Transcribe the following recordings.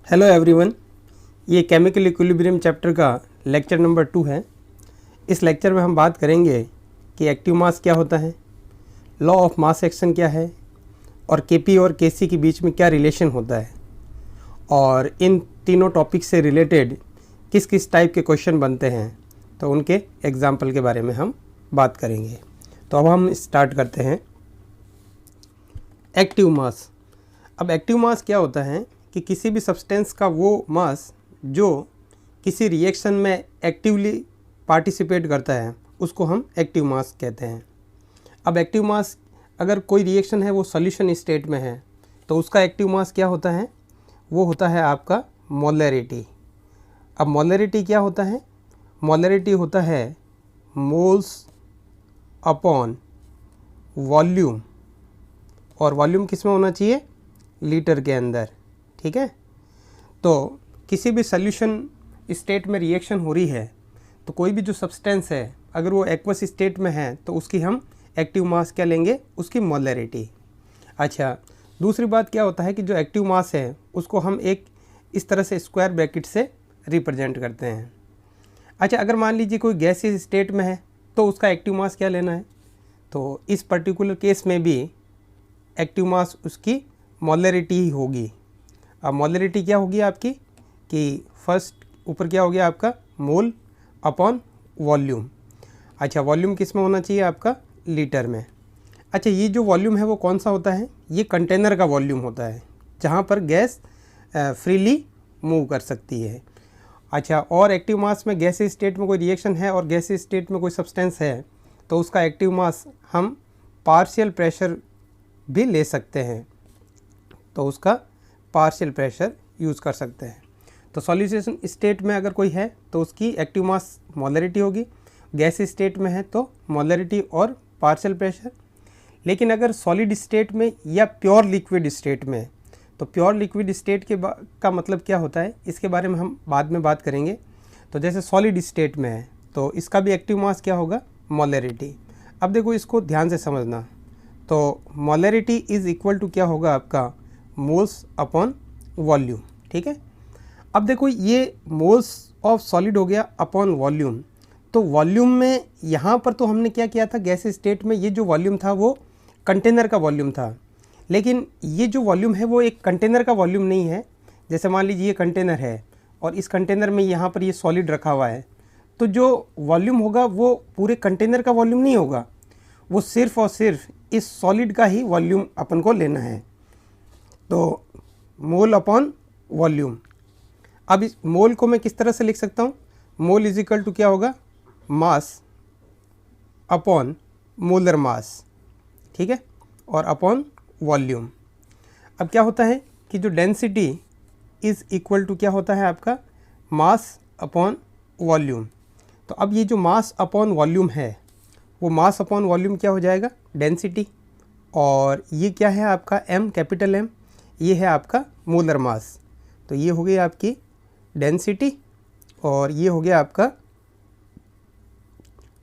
Hello everyone, ये chemical equilibrium chapter का lecture number 2 है। इस लेक्चर में हम बात करेंगे कि एक्टिव मास क्या होता है, लॉ ऑफ मास एक्शन क्या है और केपी और केसी के बीच में क्या रिलेशन होता है और इन तीनों टॉपिक से रिलेटेड किस किस टाइप के क्वेश्चन बनते हैं, तो उनके एग्जाम्पल के बारे में हम बात करेंगे। तो अब हम स्टार्ट करते हैं। Active mass. अब एक्टिव मास क्या होता है कि किसी भी सब्सटेंस का वो मास जो किसी रिएक्शन में एक्टिवली पार्टिसिपेट करता है उसको हम एक्टिव मास कहते हैं। अब एक्टिव मास, अगर कोई रिएक्शन है वो सॉल्यूशन स्टेट में है तो उसका एक्टिव मास क्या होता है, वो होता है आपका मोलरिटी। अब मोलरिटी क्या होता है, मोलरिटी होता है मोल्स अपॉन वॉल्यूम, और वॉल्यूम किस में होना चाहिए, लीटर के अंदर। ठीक है, तो किसी भी सॉल्यूशन स्टेट में रिएक्शन हो रही है तो कोई भी जो सब्सटेंस है अगर वो एक्वस स्टेट में है तो उसकी हम एक्टिव मास क्या लेंगे, उसकी मोलरिटी। अच्छा, दूसरी बात क्या होता है कि जो एक्टिव मास है उसको हम एक इस तरह से स्क्वायर ब्रैकेट से रिप्रेजेंट करते हैं। अच्छा, अगर मान लीजिए कोई गैसीय स्टेट में है तो उसका एक्टिव मास क्या लेना है, तो इस पर्टिकुलर केस में भी एक्टिव मास उसकी मोलरिटी ही होगी। अब मोलरिटी क्या होगी आपकी कि फर्स्ट ऊपर क्या हो गया आपका मोल अपॉन वॉल्यूम। अच्छा, वॉल्यूम किस में होना चाहिए आपका, लीटर में। अच्छा, ये जो वॉल्यूम है वो कौन सा होता है, ये कंटेनर का वॉल्यूम होता है जहाँ पर गैस फ्रीली मूव कर सकती है। अच्छा, और एक्टिव मास में गैस स्टेट में कोई रिएक्शन है और गैस स्टेट में कोई सब्सटेंस है तो उसका एक्टिव मास हम पार्शियल प्रेशर भी ले सकते हैं, तो उसका पार्शियल प्रेशर यूज़ कर सकते हैं। तो सॉल्यूशन स्टेट में अगर कोई है तो उसकी एक्टिव मास मोलरिटी होगी, गैस स्टेट में है तो मोलरिटी और पार्शियल प्रेशर। लेकिन अगर सॉलिड स्टेट में या प्योर लिक्विड स्टेट में, तो प्योर लिक्विड स्टेट का मतलब क्या होता है इसके बारे में हम बाद में बात करेंगे। तो जैसे सॉलिड स्टेट में है तो इसका भी एक्टिव मास क्या होगा, मोलरिटी। अब देखो इसको ध्यान से समझना, तो मोलरिटी इज़ इक्वल टू क्या होगा आपका, मोल्स अपॉन वॉल्यूम। ठीक है, अब देखो ये मोल्स ऑफ सॉलिड हो गया अपॉन वॉल्यूम। तो वॉल्यूम में यहाँ पर तो हमने क्या किया था, गैस स्टेट में ये जो वॉल्यूम था वो कंटेनर का वॉल्यूम था, लेकिन ये जो वॉल्यूम है वो एक कंटेनर का वॉल्यूम नहीं है। जैसे मान लीजिए ये कंटेनर है और इस कंटेनर में यहाँ पर ये सॉलिड रखा हुआ है, तो जो वॉल्यूम होगा वो पूरे कंटेनर का वॉल्यूम नहीं होगा, वो सिर्फ़ और सिर्फ इस सॉलिड का ही वॉल्यूम अपन को लेना है। तो मोल अपॉन वॉल्यूम। अब इस मोल को मैं किस तरह से लिख सकता हूँ, मोल इज इक्वल टू क्या होगा, मास अपॉन मोलर मास। ठीक है, और अपॉन वॉल्यूम। अब क्या होता है कि जो डेंसिटी इज़ इक्वल टू क्या होता है आपका, मास अपॉन वॉल्यूम। तो अब ये जो मास अपॉन वॉल्यूम है वो मास अपॉन वॉल्यूम क्या हो जाएगा, डेंसिटी, और ये क्या है आपका m, कैपिटल M, ये है आपका मोलर मास। तो ये हो गई आपकी डेंसिटी और ये हो गया आपका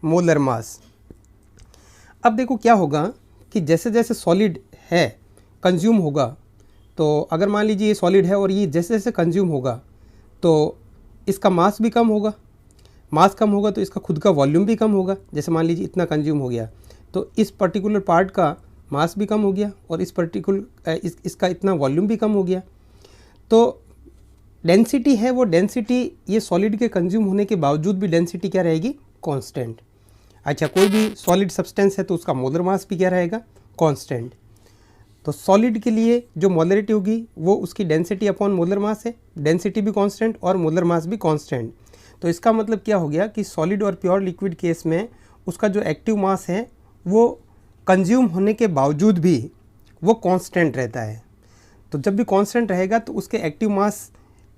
मोलर मास। अब देखो क्या होगा कि जैसे जैसे सॉलिड है कंज्यूम होगा, तो अगर मान लीजिए ये सॉलिड है और ये जैसे जैसे कंज्यूम होगा तो इसका मास भी कम होगा, मास कम होगा तो इसका खुद का वॉल्यूम भी कम होगा। जैसे मान लीजिए इतना कंज्यूम हो गया तो इस पर्टिकुलर पार्ट का मास भी कम हो गया और इस पर्टिकुलर इसका इतना वॉल्यूम भी कम हो गया। तो डेंसिटी है वो डेंसिटी ये सॉलिड के कंज्यूम होने के बावजूद भी डेंसिटी क्या रहेगी, कांस्टेंट। अच्छा, कोई भी सॉलिड सब्सटेंस है तो उसका मोलर मास भी क्या रहेगा, कांस्टेंट। तो सॉलिड के लिए जो मोलरिटी होगी वो उसकी डेंसिटी अपॉन मोलर मास है, डेंसिटी भी कांस्टेंट और मोलर मास भी कांस्टेंट। तो इसका मतलब क्या हो गया कि सॉलिड और प्योर लिक्विड केस में उसका जो एक्टिव मास है वो कंज्यूम होने के बावजूद भी वो कांस्टेंट रहता है। तो जब भी कांस्टेंट रहेगा तो उसके एक्टिव मास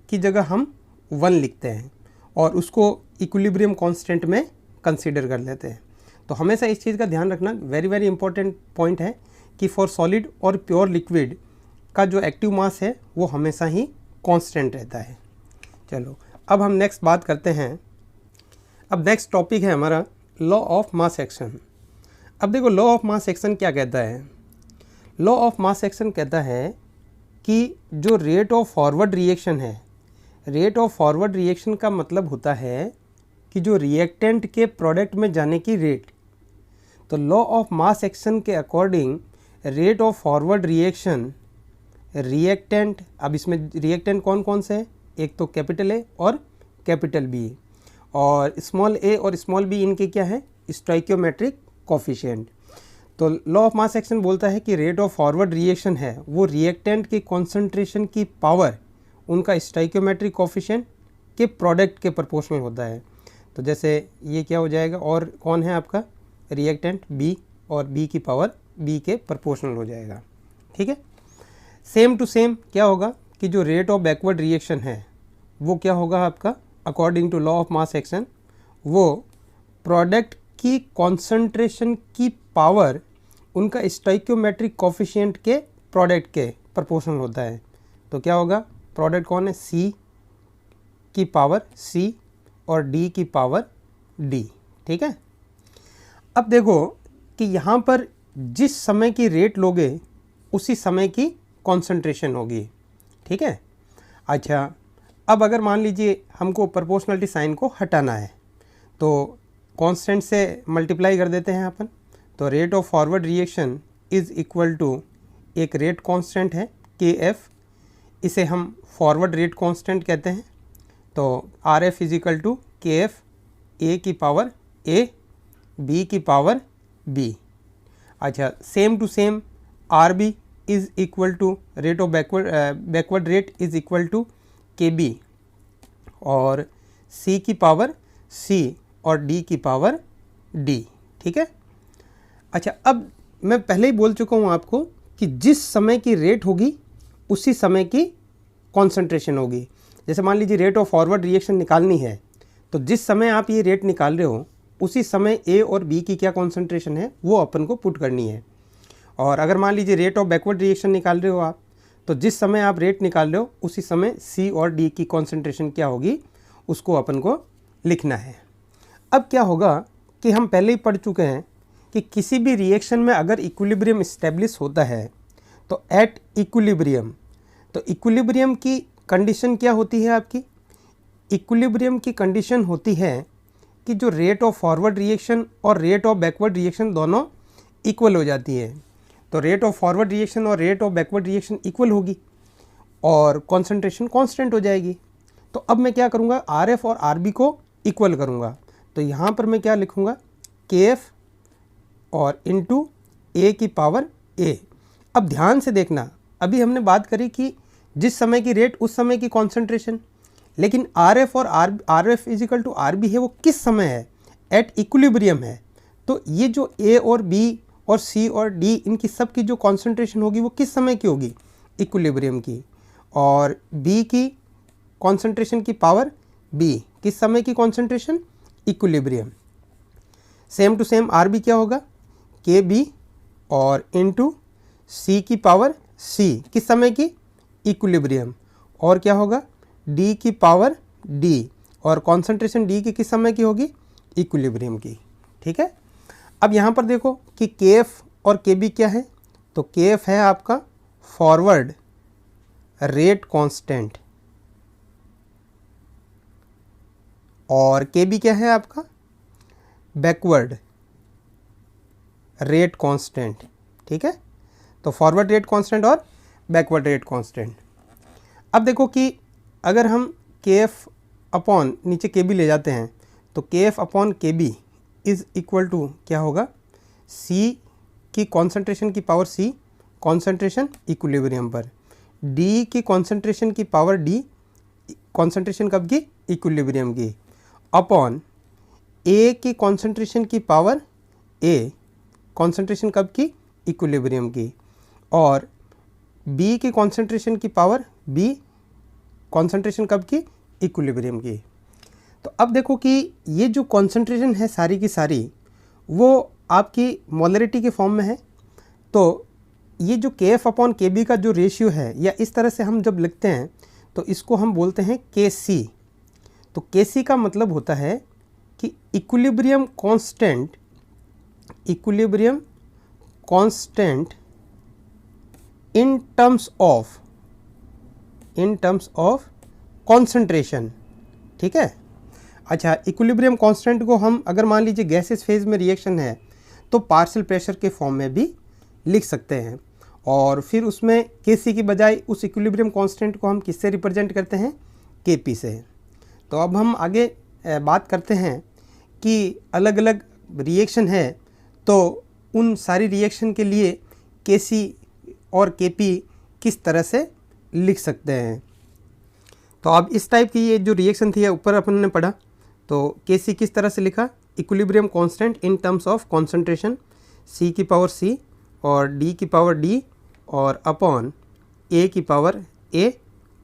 की जगह हम 1 लिखते हैं और उसको इक्विलिब्रियम कांस्टेंट में कंसीडर कर लेते हैं। तो हमेशा इस चीज़ का ध्यान रखना, वेरी वेरी इंपॉर्टेंट पॉइंट है कि फॉर सॉलिड और प्योर लिक्विड का जो एक्टिव मास है वो हमेशा ही कांस्टेंट रहता है। चलो अब हम नेक्स्ट बात करते हैं। अब नेक्स्ट टॉपिक है हमारा लॉ ऑफ मास एक्शन। अब देखो लॉ ऑफ मास एक्शन क्या कहता है, लॉ ऑफ मास एक्शन कहता है कि जो रेट ऑफ फॉरवर्ड रिएक्शन है, रेट ऑफ फॉरवर्ड रिएक्शन का मतलब होता है कि जो रिएक्टेंट के प्रोडक्ट में जाने की रेट। तो लॉ ऑफ मास एक्शन के according rate of forward reaction, reactant, अब इसमें रिएक्टेंट कौन कौन से हैं, एक तो कैपिटल ए और कैपिटल बी, और स्मॉल ए और स्मॉल बी इनके क्या है, स्टोइकियोमेट्रिक कोफिशिएंट। तो लॉ ऑफ मास एक्शन बोलता है कि रेट ऑफ फॉरवर्ड रिएक्शन है वो रिएक्टेंट की कॉन्सेंट्रेशन की पावर उनका स्टोइकियोमेट्रिक कोफिशिएंट के प्रोडक्ट के प्रोपोर्शनल होता है। तो जैसे ये क्या हो जाएगा, और कौन है आपका रिएक्टेंट बी, और बी की पावर बी के प्रोपोर्शनल हो जाएगा। ठीक है, सेम टू सेम क्या होगा कि जो रेट ऑफ बैकवर्ड रिएक्शन है वो क्या होगा आपका, according to law of mass action, वो प्रोडक्ट की कॉन्सेंट्रेशन की पावर उनका स्टोइकियोमेट्रिक कोफिशिएंट के प्रोडक्ट के प्रोपोर्शनल होता है। तो क्या होगा, प्रोडक्ट कौन है, सी की पावर सी और डी की पावर डी। ठीक है, अब देखो कि यहाँ पर जिस समय की रेट लोगे उसी समय की कॉन्सेंट्रेशन होगी। ठीक है, अच्छा अब अगर मान लीजिए हमको प्रोपोर्शनलिटी साइन को हटाना है तो कांस्टेंट से मल्टीप्लाई कर देते हैं अपन। तो rate of forward reaction is equal to एक रेट कांस्टेंट है के एफ, इसे हम फॉरवर्ड रेट कांस्टेंट कहते हैं। तो R F is equal to K F A की पावर ए बी की पावर बी। अच्छा, same to same R B is equal to rate of backward rate is equal to K B और C की power सी और D की power D. ठीक है, अच्छा अब मैं पहले ही बोल चुका हूँ आपको कि जिस समय की रेट होगी उसी समय की कॉन्सेंट्रेशन होगी। जैसे मान लीजिए रेट ऑफ फॉरवर्ड रिएक्शन निकालनी है तो जिस समय आप ये रेट निकाल रहे हो उसी समय ए और बी की क्या कॉन्सेंट्रेशन है वो अपन को पुट करनी है। और अगर मान लीजिए रेट ऑफ बैकवर्ड रिएक्शन निकाल रहे हो आप, तो जिस समय आप रेट निकाल रहे हो उसी समय सी और डी की कॉन्सेंट्रेशन क्या होगी उसको अपन को लिखना है। अब क्या होगा कि हम पहले ही पढ़ चुके हैं कि किसी भी रिएक्शन में अगर इक्विलिब्रियम इस्टेब्लिश होता है तो एट इक्विलिब्रियम, तो इक्विलिब्रियम की कंडीशन क्या होती है आपकी, इक्विलिब्रियम की कंडीशन होती है कि जो रेट ऑफ फॉरवर्ड रिएक्शन और रेट ऑफ बैकवर्ड रिएक्शन दोनों इक्वल हो जाती है। तो रेट ऑफ फॉरवर्ड रिएक्शन और rate of backward reaction equal होगी और कॉन्सेंट्रेशन कांस्टेंट हो जाएगी। तो अब मैं क्या करूँगा, आर एफ और आर बी को इक्वल करूँगा। तो यहाँ पर मैं क्या लिखूँगा, के एफ और इंटू ए की पावर ए। अब ध्यान से देखना, अभी हमने बात करी कि जिस समय की रेट उस समय की कॉन्सेंट्रेशन, लेकिन आर एफ और R F equal to R B है वो किस समय है, एट इक्विलिब्रियम है। तो ये जो ए और बी और सी और डी इनकी सब की जो कॉन्सेंट्रेशन होगी वो किस समय की होगी, इक्विलिब्रियम की। और बी की कॉन्सेंट्रेशन की पावर बी, किस समय की concentration, equilibrium. Same to same R B क्या होगा, के बी और इनटू सी की पावर सी, किस समय की, इक्विलिब्रियम। और क्या होगा, डी की पावर डी, और कॉन्सेंट्रेशन डी की किस समय की होगी, इक्विलिब्रियम की। ठीक है, अब यहाँ पर देखो कि के एफ और के बी क्या है, तो के एफ है आपका फॉरवर्ड रेट कांस्टेंट और के बी क्या है आपका बैकवर्ड रेट कांस्टेंट। ठीक है, तो फॉरवर्ड रेट कांस्टेंट और बैकवर्ड रेट कांस्टेंट। अब देखो कि अगर हम के एफ अपॉन नीचे के बी ले जाते हैं तो के एफ अपॉन के बी इज़ इक्वल टू क्या होगा, सी की कॉन्सेंट्रेशन की पावर सी, कॉन्सेंट्रेशन इक्विलिब्रियम पर, डी की कॉन्सेंट्रेशन की पावर डी, कॉन्सेंट्रेशन कब की, इक्विलिब्रियम की, अपॉन ए की कॉन्सेंट्रेशन की पावर ए, कॉन्सेंट्रेशन कब की, इक्विलिब्रियम की, और बी की कॉन्सेंट्रेशन की पावर बी, कॉन्सेंट्रेशन कब की, इक्विलिब्रियम की। तो अब देखो कि ये जो कॉन्सेंट्रेशन है सारी की सारी वो आपकी मोलरिटी के फॉर्म में है। तो ये जो के एफ अपॉन के बी का जो रेशियो है, या इस तरह से हम जब लिखते हैं तो इसको हम बोलते हैं के सी। तो के सी का मतलब होता है कि equilibrium constant, equilibrium constant in terms of in terms of concentration, ठीक है। अच्छा, इक्विलिब्रियम कांस्टेंट को हम अगर मान लीजिए गैसेस फेज में रिएक्शन है तो पार्शियल प्रेशर के फॉर्म में भी लिख सकते हैं, और फिर उसमें Kc की बजाय उस इक्विलिब्रियम कांस्टेंट को हम किससे रिप्रेजेंट करते हैं, Kp से। तो अब हम आगे बात करते हैं कि अलग अलग रिएक्शन है तो उन सारी रिएक्शन के लिए Kc और Kp किस तरह से लिख सकते हैं। तो अब इस टाइप की ये जो रिएक्शन थी ऊपर अपन ने पढ़ा, तो Kc किस तरह से लिखा, equilibrium constant in terms of concentration C की पावर C और D की पावर D और अपॉन A की पावर A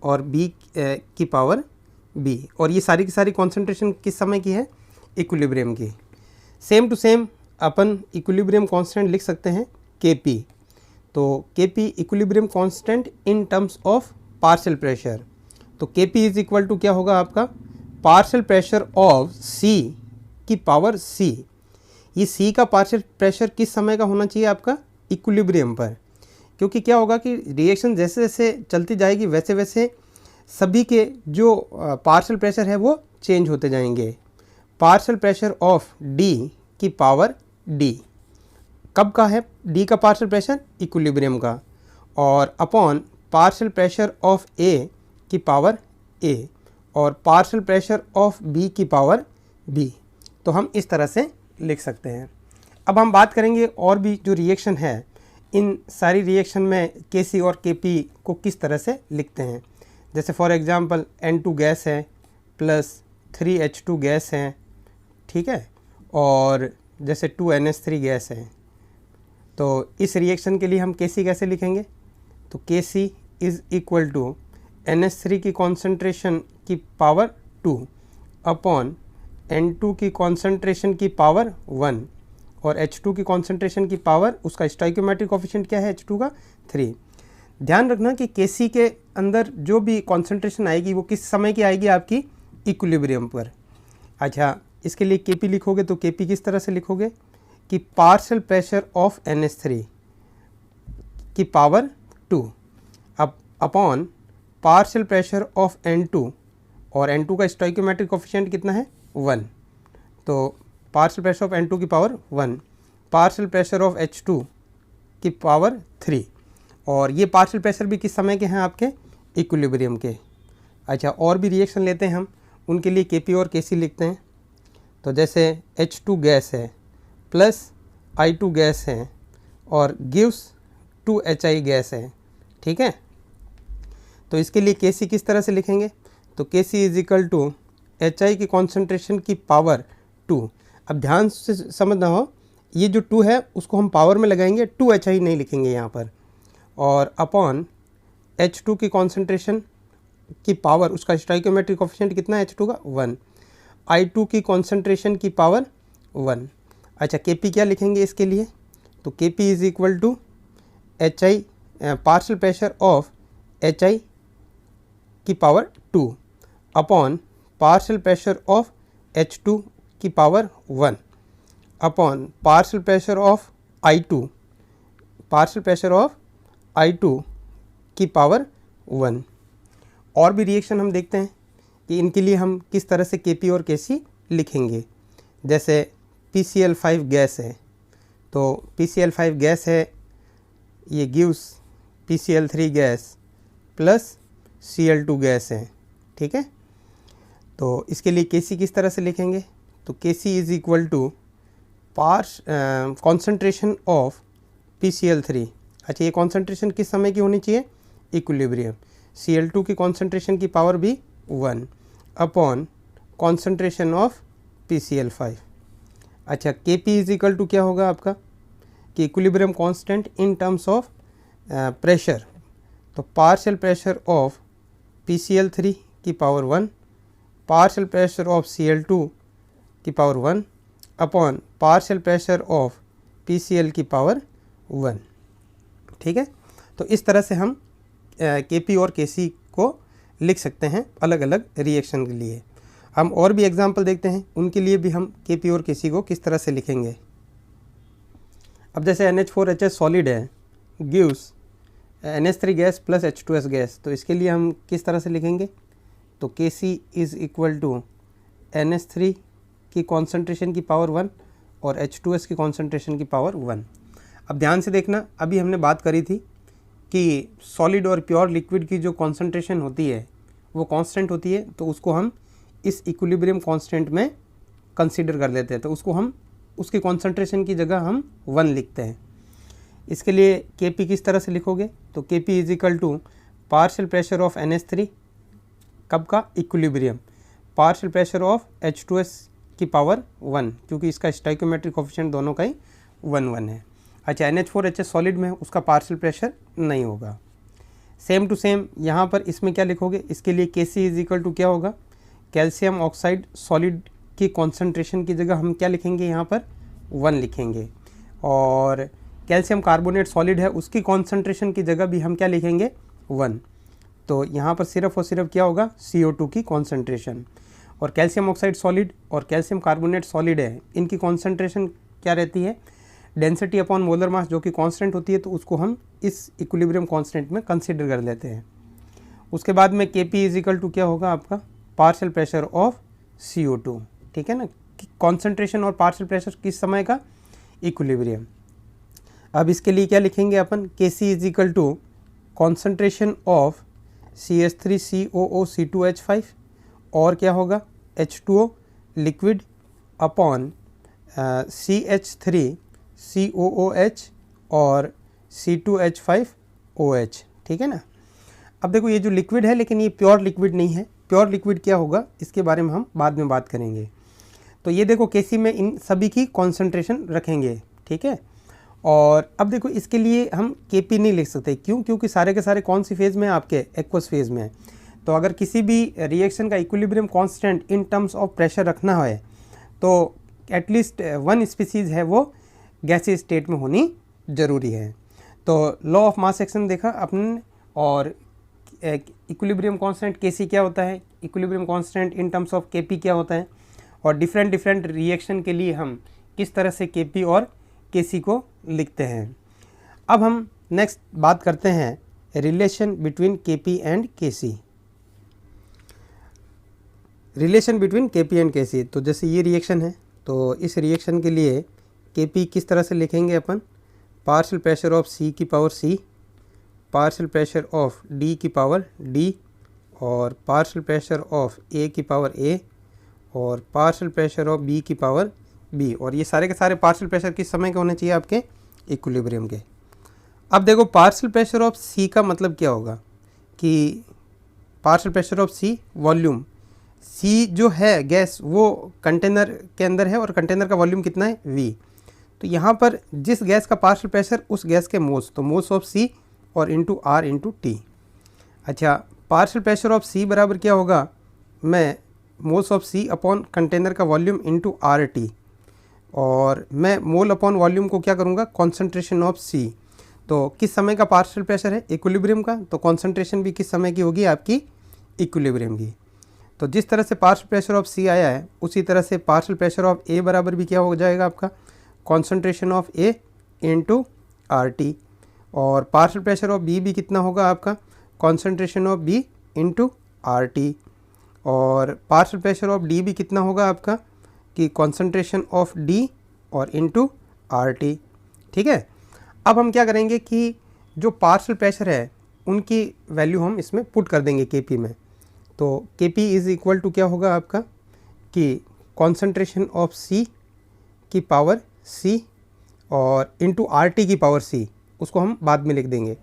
और B की पावर B, और ये सारी की सारी कॉन्सेंट्रेशन किस समय की है, इक्विलिब्रियम की। सेम टू सेम अपन इक्विलिब्रियम कांस्टेंट लिख सकते हैं Kp, तो Kp equilibrium constant in terms of partial pressure. तो Kp इज इक्वल टू क्या होगा आपका, पार्शियल प्रेशर ऑफ C की पावर C। ये C का पार्शियल प्रेशर किस समय का होना चाहिए आपका, इक्विलिब्रियम पर, क्योंकि क्या होगा कि रिएक्शन जैसे जैसे चलती जाएगी वैसे वैसे सभी के जो पार्शियल प्रेशर है वो चेंज होते जाएंगे। पार्शियल प्रेशर ऑफ D की पावर D, कब का है D का पार्शियल प्रेशर, इक्विलिब्रियम का, और upon partial pressure of A की पावर A और पार्शियल प्रेशर ऑफ B की पावर B। तो हम इस तरह से लिख सकते हैं। अब हम बात करेंगे और भी जो रिएक्शन है, इन सारी रिएक्शन में Kc और Kp को किस तरह से लिखते हैं। जैसे फॉर एग्जांपल N2 गैस है प्लस 3H2 गैस है, ठीक है, और जैसे 2NH3 गैस है, तो इस रिएक्शन के लिए हम Kc कैसे लिखेंगे, तो Kc is equal to NH3 की कॉन्सेंट्रेशन की पावर 2 अपॉन N2 की कॉन्सेंट्रेशन की पावर 1 और H2 की कॉन्सेंट्रेशन की पावर, उसका स्टोइकियोमेट्रिक कोएफिशिएंट क्या है, H2 का 3। ध्यान रखना कि Kc के अंदर जो भी कॉन्सेंट्रेशन आएगी वो किस समय की आएगी, आपकी इक्विलिब्रियम पर। अच्छा, इसके लिए Kp लिखोगे तो Kp किस तरह से लिखोगे कि पार्शियल प्रेशर ऑफ NH3 की power 2 upon partial pressure of N2, और N2 का स्टोइकियोमेट्रिक कोएफिशिएंट कितना है, 1, तो पार्शियल प्रेशर ऑफ N2 की power 1, partial pressure of H2 की पावर 3, और ये पार्शियल प्रेशर भी किस समय के हैं, आपके इक्विलिब्रियम के। अच्छा, और भी रिएक्शन लेते हैं हम, उनके लिए Kp और Kc लिखते हैं। तो जैसे H2 गैस है प्लस I2 गैस है और गिव्स 2HI गैस है, ठीक है। तो इसके लिए Kc किस तरह से लिखेंगे, तो Kc is equal to HI की कॉन्सेंट्रेशन की पावर 2। अब ध्यान से समझना हो, ये जो 2 है उसको हम पावर में लगाएंगे, 2HI नहीं लिखेंगे यहाँ पर, और अपॉन H2 की कॉन्सेंट्रेशन की पावर, उसका स्टोइकियोमेट्रिक कोएफिशिएंट कितना है, H2 का 1, I2 की कॉन्सेंट्रेशन की पावर 1। अच्छा, Kp क्या लिखेंगे इसके लिए, तो Kp is equal to HI partial pressure of HI की power 2 upon partial pressure of H2 की power 1 upon partial pressure of I2, partial pressure of I2 की पावर 1। और भी रिएक्शन हम देखते हैं कि इनके लिए हम किस तरह से Kp और Kc लिखेंगे। जैसे PCl5 गैस है, तो PCl5 गैस है, ये gives PCl3 gas plus Cl2 gas है, ठीक है। तो इसके लिए Kc किस तरह से लिखेंगे, तो Kc is equal to concentration of PCl3। अच्छा, ये कॉन्सेंट्रेशन किस समय की होनी चाहिए, इक्विलिब्रियम। Cl2 की कॉन्सेंट्रेशन की पावर भी 1 अपॉन कॉन्सेंट्रेशन ऑफ PCl5। अच्छा, Kp इज इक्वल टू क्या होगा आपका, कि equilibrium constant in terms of pressure, तो पार्शियल प्रेशर ऑफ PCl3 की power 1, partial pressure of Cl2 की power 1 upon partial pressure of PCl की पावर 1, ठीक है। तो इस तरह से हम Kp और Kc को लिख सकते हैं अलग अलग रिएक्शन के लिए। हम और भी एग्जांपल देखते हैं, उनके लिए भी हम Kp और Kc को किस तरह से लिखेंगे। अब जैसे NH4HS सॉलिड है, gives NH3 gas plus H2S gas, तो इसके लिए हम किस तरह से लिखेंगे, तो Kc is equal to NH3 की कॉन्सेंट्रेशन की पावर 1 और H2S की कॉन्सेंट्रेशन की पावर 1। अब ध्यान से देखना, अभी हमने बात करी थी कि सॉलिड और प्योर लिक्विड की जो कॉन्सेंट्रेशन होती है वो कांस्टेंट होती है, तो उसको हम इस इक्विलिब्रियम कांस्टेंट में कंसीडर कर लेते हैं, तो उसको हम उसकी कॉन्सेंट्रेशन की जगह हम 1 लिखते हैं। इसके लिए Kp किस तरह से लिखोगे, तो Kp is equal to partial pressure of NH3 कब का, equilibrium, partial pressure of H2S की पावर 1, क्योंकि इसका स्टोइकियोमेट्रिक कोएफिशिएंट दोनों का ही 1 है। अच्छा, NH4HS सॉलिड में है, उसका पार्शियल प्रेशर नहीं होगा। सेम टू सेम यहाँ पर इसमें क्या लिखोगे, इसके लिए Kc इज इक्वल टू क्या होगा, कैल्शियम ऑक्साइड सॉलिड की कॉन्सेंट्रेशन की जगह हम क्या लिखेंगे, यहाँ पर 1 लिखेंगे, और कैल्शियम कार्बोनेट सॉलिड है उसकी कॉन्सेंट्रेशन की जगह भी हम क्या लिखेंगे, 1। तो यहाँ पर सिर्फ और सिर्फ क्या होगा, CO2 की कॉन्सेंट्रेशन, और कैल्शियम ऑक्साइड सॉलिड और कैल्शियम कार्बोनेट सॉलिड है, इनकी कॉन्सेंट्रेशन क्या रहती है, डेंसिटी अपॉन मोलर मास, जो कि कांस्टेंट होती है, तो उसको हम इस इक्विलिब्रियम कांस्टेंट में कंसीडर कर लेते हैं। उसके बाद में Kp इज इक्वल टू क्या होगा आपका, पार्शियल प्रेशर ऑफ CO2, ठीक है ना, कॉन्सेंट्रेशन और पार्शियल प्रेशर किस समय का, इक्विलिब्रियम। अब इसके लिए क्या लिखेंगे अपन, Kc is equal to concentration of CH3COO-C2H5 और क्या होगा, H2O लिक्विड अपॉन CH3COOH और C2H5OH, ठीक है ना। अब देखो ये जो लिक्विड है, लेकिन ये प्योर लिक्विड नहीं है, प्योर लिक्विड क्या होगा इसके बारे में हम बाद में बात करेंगे। तो ये देखो Kc में इन सभी की कॉन्सेंट्रेशन रखेंगे, ठीक है। और अब देखो इसके लिए हम Kp नहीं लिख सकते, क्यों, क्योंकि सारे के सारे कौन सी फेज़ में आपके, एक्वस फेज़ में है। तो अगर किसी भी रिएक्शन का equilibrium constant in terms of pressure रखना है तो एटलीस्ट 1 स्पीसीज़ है वो गैसीय स्टेट में होनी ज़रूरी है। तो लॉ ऑफ मास एक्शन देखा अपन, और इक्विलिब्रियम कांस्टेंट Kc क्या होता है, equilibrium constant in terms of Kp क्या होता है, और डिफरेंट रिएक्शन के लिए हम किस तरह से Kp और Kc को लिखते हैं। अब हम नेक्स्ट बात करते हैं relation between Kp and Kc, relation between Kp and Kc। तो जैसे ये रिएक्शन है, तो इस रिएक्शन के लिए Kp किस तरह से लिखेंगे अपन, पार्शियल प्रेशर ऑफ C की power C, partial pressure of D की पावर D, और पार्शियल प्रेशर ऑफ A की पावर A, और पार्शियल प्रेशर ऑफ B की पावर B, और ये सारे के सारे पार्शियल प्रेशर किस समय के होने चाहिए, आपके इक्विलिब्रियम के। अब देखो पार्शियल प्रेशर ऑफ C का मतलब क्या होगा, कि partial pressure of C volume, C जो है गैस वो कंटेनर के अंदर है और कंटेनर का वॉल्यूम कितना है, V। तो यहाँ पर जिस गैस का पार्शियल प्रेशर उस गैस के मोल्स, तो मोल्स ऑफ C और इंटू R इंटू T। अच्छा, पार्शियल प्रेशर ऑफ C बराबर क्या होगा, मैं moles of C upon container का वॉल्यूम इंटू RT, और मैं मोल अपॉन वॉल्यूम को क्या करूँगा, कॉन्सेंट्रेशन ऑफ C। तो किस समय का पार्शियल प्रेशर है, इक्विलिब्रियम का, तो कॉन्सेंट्रेशन भी किस समय की होगी, आपकी इक्विलिब्रियम की। तो जिस तरह से पार्शियल प्रेशर ऑफ C आया है, उसी तरह से पार्शियल प्रेशर ऑफ A बराबर भी क्या हो जाएगा आपका, concentration of A into RT, और पार्शियल प्रेशर ऑफ B भी कितना होगा आपका, concentration of B into RT, और पार्शियल प्रेशर ऑफ D भी कितना होगा आपका, कि कॉन्सेंट्रेशन ऑफ D और इंटू RT, ठीक है। अब हम क्या करेंगे कि जो पार्शियल प्रेशर है उनकी वैल्यू हम इसमें पुट कर देंगे Kp में। तो Kp इज़ इक्वल टू क्या होगा आपका, कि कॉन्सेंट्रेशन ऑफ C की पावर C और इंटू RT की पावर C, उसको हम बाद में लिख देंगे।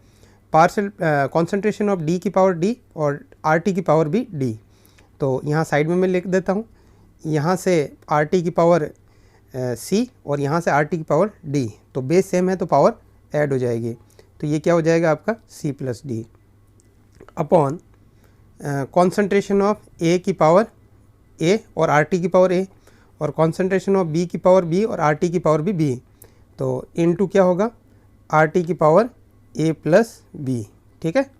पार्शियल कॉन्सेंट्रेशन ऑफ D की पावर D और RT की पावर भी D। तो यहाँ साइड में मैं लिख देता हूँ, यहाँ से RT की पावर C और यहाँ से RT की पावर D, तो बेस सेम है तो पावर ऐड हो जाएगी। तो ये क्या हो जाएगा आपका C plus D upon concentration of A की पावर A और RT की पावर A, और कॉन्सेंट्रेशन ऑफ B की पावर B और RT की पावर भी B। तो इनटू क्या होगा, RT की पावर A प्लस B, ठीक है।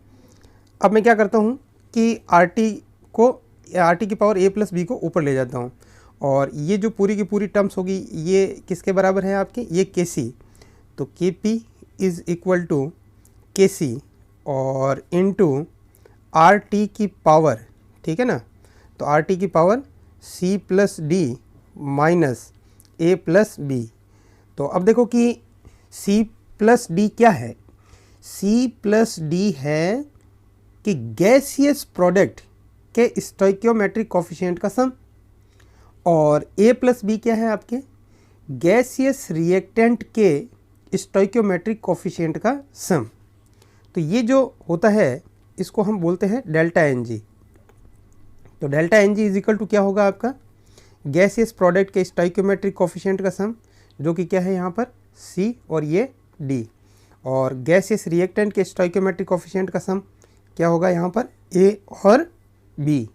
अब मैं क्या करता हूँ कि RT की पावर A प्लस B को ऊपर ले जाता हूँ, और ये जो पूरी की पूरी टर्म्स होगी ये किसके बराबर है आपके, ये Kc। तो Kp is equal to Kc और इनटू आर टी की पावर, ठीक है ना, तो आर टी की power C plus D minus A plus B. तो अब देखो कि सी प्लस डी क्या है, सी प्लस डी है कि गैसियस प्रोडक्ट के स्टोइकियोमेट्रिक कोफिशिएंट का सम, और ए प्लस बी क्या है आपके गैसियस रिएक्टेंट के स्टोइकियोमेट्रिक कोफिशिएंट का सम। तो ये जो होता है इसको हम बोलते हैं डेल्टा एन जी। तो delta N G is equal to क्या होगा आपका गैसियस प्रोडक्ट के स्टोइकियोमेट्रिक कोफिशिएंट का सम, जो कि क्या है यहाँ पर सी और ये डी, और गैसियस रिएक्टेंट के स्टोइकियोमेट्रिक कोफिशिएंट का सम क्या होगा यहाँ पर ए और बी।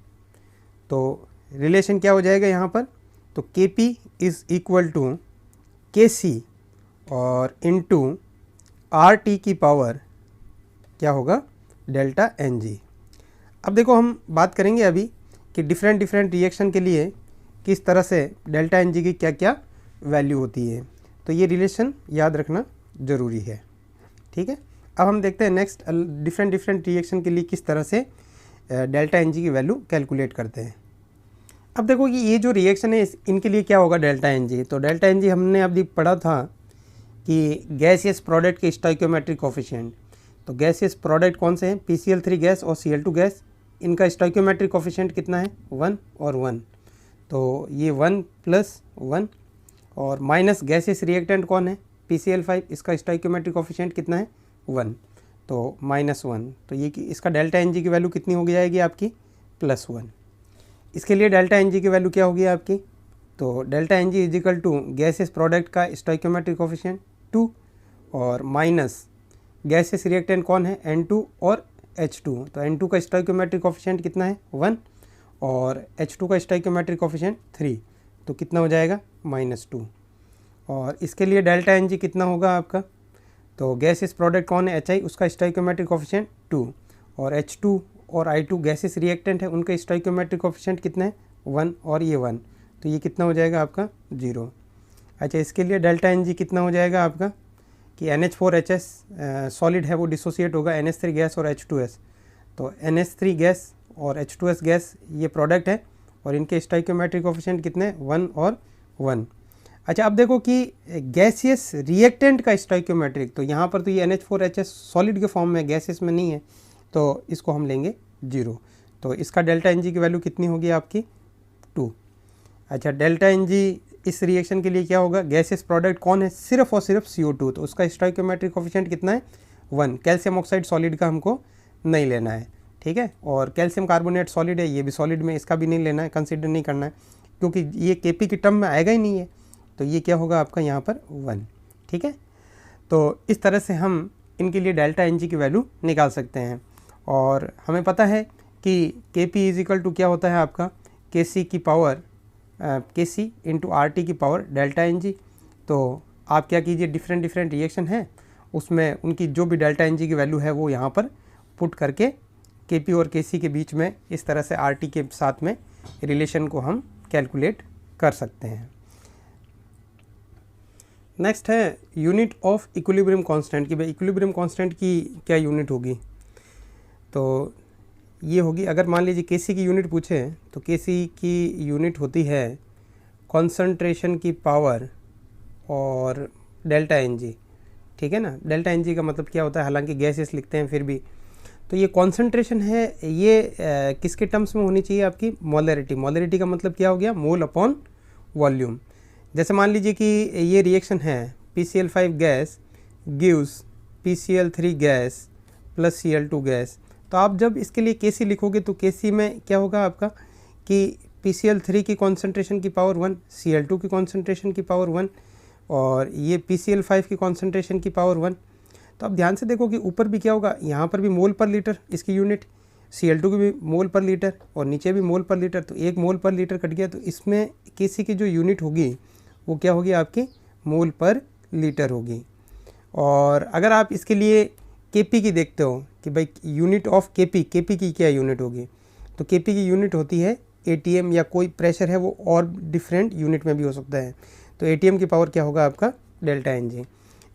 तो रिलेशन क्या हो जाएगा यहाँ पर, तो के पी इज़ इक्वल टू के सी और इनटू आर टी की पावर क्या होगा डेल्टा एन जी। अब देखो हम बात करेंगे अभी कि डिफरेंट रिएक्शन के लिए किस तरह से डेल्टा एन जी की क्या क्या वैल्यू होती है। तो ये रिलेशन याद रखना ज़रूरी है, ठीक है। अब हम देखते हैं नेक्स्ट डिफरेंट रिएक्शन के लिए किस तरह से डेल्टा एन जी की वैल्यू कैलकुलेट करते हैं। अब देखो कि ये जो रिएक्शन है इनके लिए क्या होगा डेल्टा एन जी। तो डेल्टा एन जी हमने अभी पढ़ा था कि गैसियस प्रोडक्ट के स्टोइकियोमेट्रिक कोफिशिएंट। तो गैसियस प्रोडक्ट कौन से हैं, PCl3 गैस और Cl2 गैस, इनका स्टोइकियोमेट्रिक कोफिशिएंट कितना है 1 और 1। तो ये 1 प्लस 1 और माइनस गैसियस रिएक्टेंट कौन है PCl5, इसका स्टोइकियोमेट्रिक कोफिशिएंट कितना है 1, तो -1। तो ये कि इसका डेल्टा एन जी की वैल्यू कितनी हो जाएगी आपकी +1। इसके लिए डेल्टा एन जी की वैल्यू क्या होगी आपकी, तो delta N G is equal to gaseous product का स्टोइकियोमेट्रिक कोफिशिएंट 2 और माइनस गैसियस रिएक्टेंट कौन है N2 और H2। तो N2 का स्टोइकियोमेट्रिक कोफिशिएंट कितना है 1 और H2 का स्टोइकियोमेट्रिक कोफिशिएंट 3, तो कितना हो जाएगा -2। और इसके लिए डेल्टा एन जी कितना होगा आपका, तो गैसियस प्रोडक्ट कौन है HI, उसका स्टोइकियोमेट्रिक कोफिशिएंट 2 और H2 और I2 गैसियस रिएक्टेंट है, उनका स्टोइकियोमेट्रिक कोफिशिएंट कितना है 1 और ये 1, तो ये कितना हो जाएगा आपका 0। अच्छा, इसके लिए डेल्टा एन जी कितना हो जाएगा आपका कि NH4HS सॉलिड है वो डिसोसिएट होगा NH3 गैस और H2S। तो NH3 गैस और H2S गैस ये प्रोडक्ट है और इनके स्टोइकियोमेट्रिक कोफिशिएंट कितने 1 और 1। अच्छा, अब देखो कि गैसियस रिएक्टेंट का स्टोइकियोमेट्रिक, तो यहाँ पर तो ये NH4HS सॉलिड के फॉर्म में, गैसियस में नहीं है, तो इसको हम लेंगे 0। तो इसका डेल्टा एन जी की वैल्यू कितनी होगी आपकी 2। अच्छा, डेल्टा एन जी इस रिएक्शन के लिए क्या होगा, गैसियस प्रोडक्ट कौन है सिर्फ और सिर्फ CO2, तो उसका स्टोइकियोमेट्रिक कोफिशिएंट कितना है 1। कैल्शियम ऑक्साइड सॉलिड का हमको नहीं लेना है, ठीक है, और कैल्शियम कार्बोनेट सॉलिड है, ये भी सॉलिड में, इसका भी नहीं लेना है, कंसिडर नहीं करना है, क्योंकि ये KP की टर्म में आएगा ही नहीं है। तो ये क्या होगा आपका यहाँ पर 1, ठीक है। तो इस तरह से हम इनके लिए डेल्टा एन जी की वैल्यू निकाल सकते हैं। और हमें पता है कि KP इज इक्वल टू क्या होता है आपका KC की पावर KC इंटू RT की पावर डेल्टा एन जी। तो आप क्या कीजिए, डिफरेंट रिएक्शन है उसमें उनकी जो भी डेल्टा एन जी की वैल्यू है वो यहाँ पर पुट करके KP और KC के बीच में इस तरह से RT के साथ में रिलेशन को हम कैलकुलेट कर सकते हैं। नेक्स्ट है यूनिट ऑफ इक्विलिब्रियम कांस्टेंट, कि भाई इक्विलिब्रियम कांस्टेंट की क्या यूनिट होगी। तो ये होगी, अगर मान लीजिए KC की यूनिट पूछे तो KC की यूनिट होती है कॉन्सेंट्रेशन की पावर और डेल्टा एन जी, ठीक है ना। डेल्टा एन जी का मतलब क्या होता है, हालांकि गैसेस लिखते हैं फिर भी, तो ये कॉन्सेंट्रेशन है, ये किसके टर्म्स में होनी चाहिए आपकी मोलरिटी। मोलरिटी का मतलब क्या हो गया, मोल अपॉन वॉल्यूम। जैसे मान लीजिए कि ये रिएक्शन है PCl5 gas gives PCl3 gas plus Cl2 gas. तो आप जब इसके लिए KC लिखोगे तो KC में क्या होगा आपका कि PCl3 की कॉन्सेंट्रेशन की पावर 1, Cl2 की कॉन्सेंट्रेशन की पावर 1 और ये PCl5 की कॉन्सेंट्रेशन की पावर 1। तो अब ध्यान से देखो कि ऊपर भी क्या होगा, यहाँ पर भी मोल पर लीटर इसकी यूनिट, Cl2 की भी मोल पर लीटर और नीचे भी मोल पर लीटर, तो 1 मोल पर लीटर कट गया। तो इसमें KC की जो यूनिट होगी वो क्या होगी आपकी मोल पर लीटर होगी। और अगर आप इसके लिए KP की देखते हो कि भाई यूनिट ऑफ KP की क्या यूनिट होगी, तो KP की यूनिट होती है ATM, या कोई प्रेशर है वो और डिफरेंट यूनिट में भी हो सकता है। तो ATM की पावर क्या होगा आपका डेल्टा एन जी।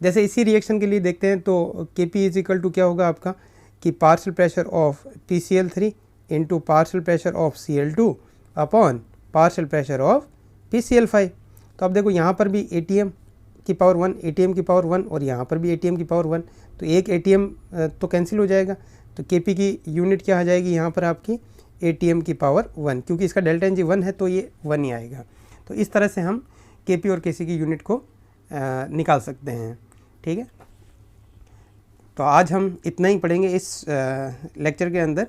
जैसे इसी रिएक्शन के लिए देखते हैं तो KP इज इक्वल टू क्या होगा आपका कि partial pressure of PCl3 into partial pressure of Cl2 upon partial pressure of PCl5। तो अब देखो यहाँ पर भी ATM की पावर 1, ATM की पावर 1 और यहाँ पर भी ATM की पावर 1, तो एक ATM तो कैंसिल हो जाएगा। तो Kp की यूनिट क्या आ जाएगी यहाँ पर आपकी ATM की पावर 1, क्योंकि इसका डेल्टा एनर्जी 1 है तो ये 1 ही आएगा। तो इस तरह से हम Kp और Kc की यूनिट को निकाल सकते हैं। ठीक है, तो आज हम इतना ही पढ़ेंगे इस लेक्चर के अंदर।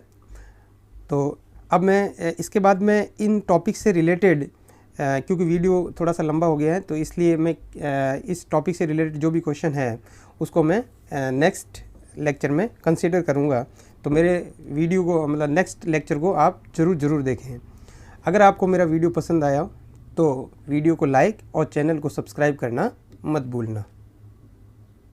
तो अब मैं इसके बाद में इन टॉपिक से रिलेटेड, क्योंकि वीडियो थोड़ा सा लंबा हो गया है तो इसलिए मैं इस टॉपिक से रिलेटेड जो भी क्वेश्चन है उसको मैं नेक्स्ट लेक्चर में कंसीडर करूँगा। तो मेरे वीडियो को, मतलब नेक्स्ट लेक्चर को आप ज़रूर देखें। अगर आपको मेरा वीडियो पसंद आया तो वीडियो को लाइक और चैनल को सब्सक्राइब करना मत भूलना।